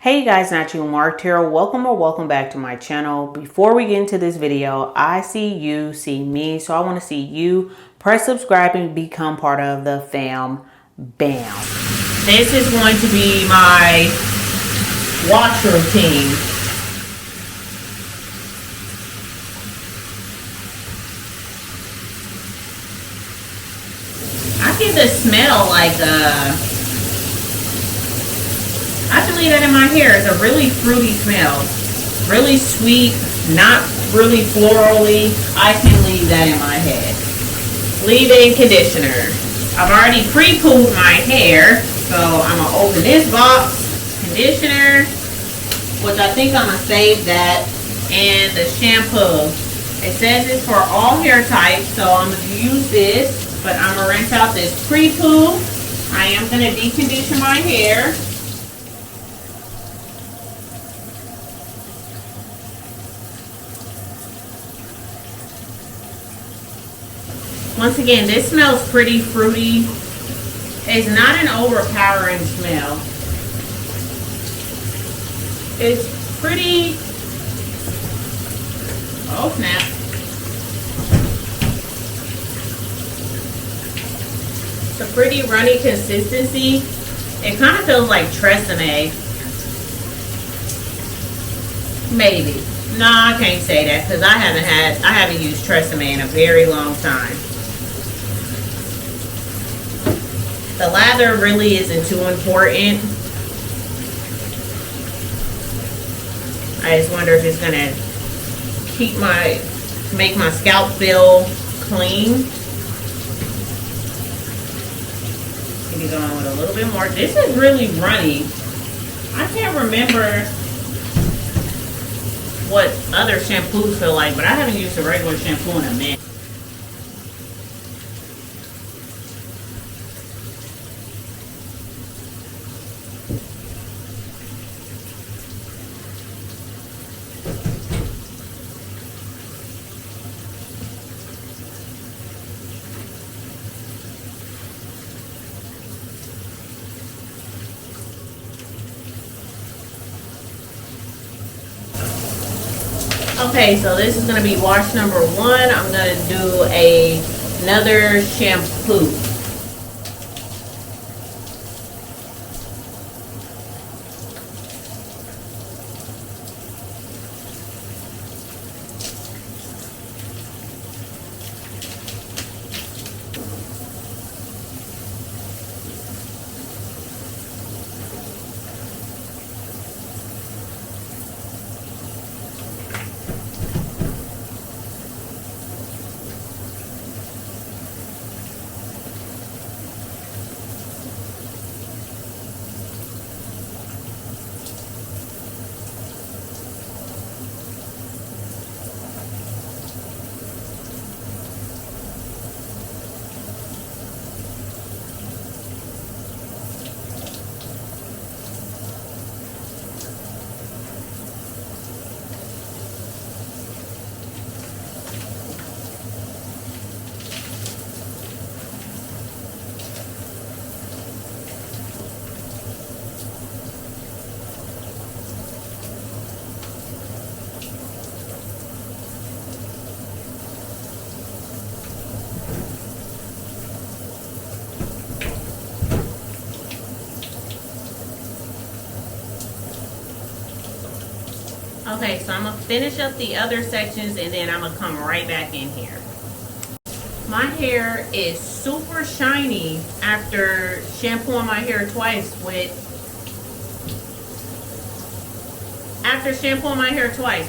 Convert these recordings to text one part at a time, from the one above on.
Hey guys, Naturally Marked here. Welcome back to my channel. Before we get into this video, I see you, see me, so I want to see you. Press subscribe and become part of the fam. Bam. This is going to be my wash routine. I get the smell like I can leave that in my hair. It's a really fruity smell. Really sweet, not really florally. I can leave that in my head. Leave-in conditioner. I've already pre-pooled my hair, so I'm going to open this box. Conditioner, which I think I'm going to save that, and the shampoo. It says it's for all hair types, so I'm going to use this, but I'm going to rinse out this pre-poo. I am going to decondition my hair. Once again, this smells pretty fruity. It's not an overpowering smell. It's pretty, oh snap. It's a pretty runny consistency. It kind of feels like Tresemme. Maybe. No, I can't say that because I haven't used Tresemme in a very long time. The lather really isn't too important. I just wonder if it's gonna make my scalp feel clean. Maybe going with a little bit more. This is really runny. I can't remember what other shampoos feel like, but I haven't used a regular shampoo in a minute. Okay, so this is going to be wash number 1. I'm going to do another shampoo. Okay, so I'm going to finish up the other sections and then I'm going to come right back in here. My hair is super shiny after shampooing my hair twice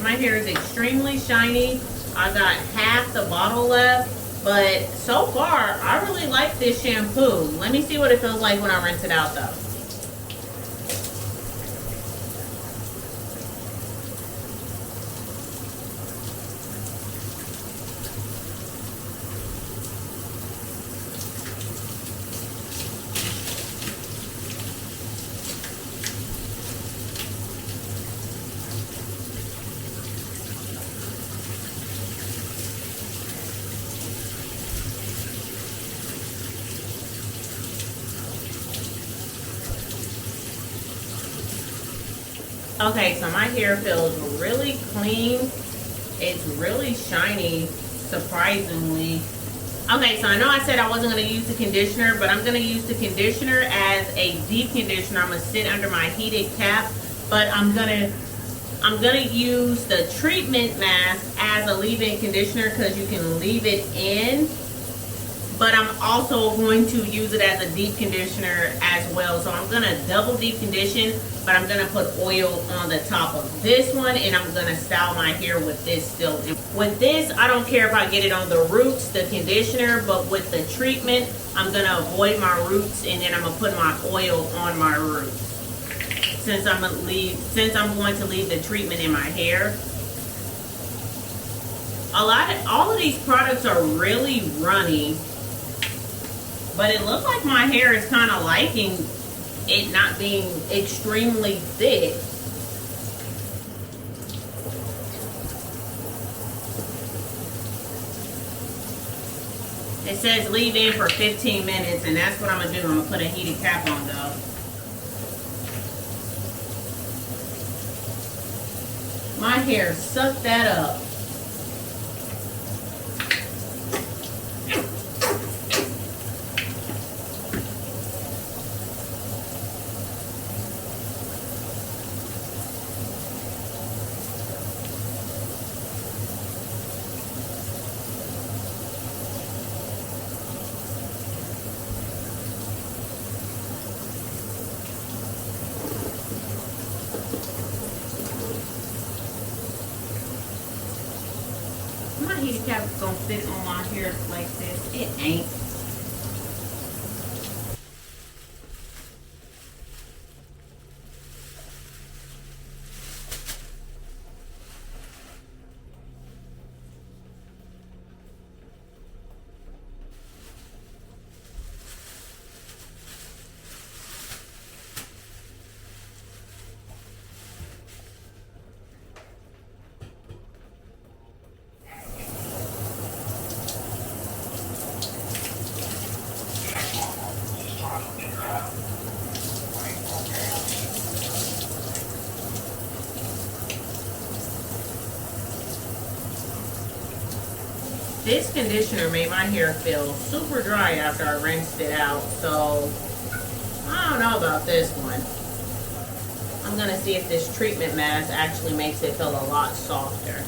My hair is extremely shiny. I got half the bottle left, but so far I really like this shampoo. Let me see what it feels like when I rinse it out though. Okay, so my hair feels really clean. It's really shiny, surprisingly. Okay, so I know I said I wasn't going to use the conditioner, but I'm going to use the conditioner as a deep conditioner. I'm going to sit under my heated cap, but I'm going to use the treatment mask as a leave-in conditioner because you can leave it in. But I'm also going to use it as a deep conditioner as well. So I'm going to double deep condition, but I'm going to put oil on the top of this one, and I'm going to style my hair with this still. With this, I don't care if I get it on the roots, the conditioner, but with the treatment, I'm going to avoid my roots, and then I'm going to put my oil on my roots. Since I'm going to leave the treatment in my hair. All of these products are really runny. But it looks like my hair is kind of liking it not being extremely thick. It says leave in for 15 minutes, and that's what I'm going to do. I'm going to put a heated cap on though. My hair sucked that up. My heated cap is gonna fit on my hair like this. It ain't. This conditioner made my hair feel super dry after I rinsed it out, so I don't know about this one. I'm gonna see if this treatment mask actually makes it feel a lot softer.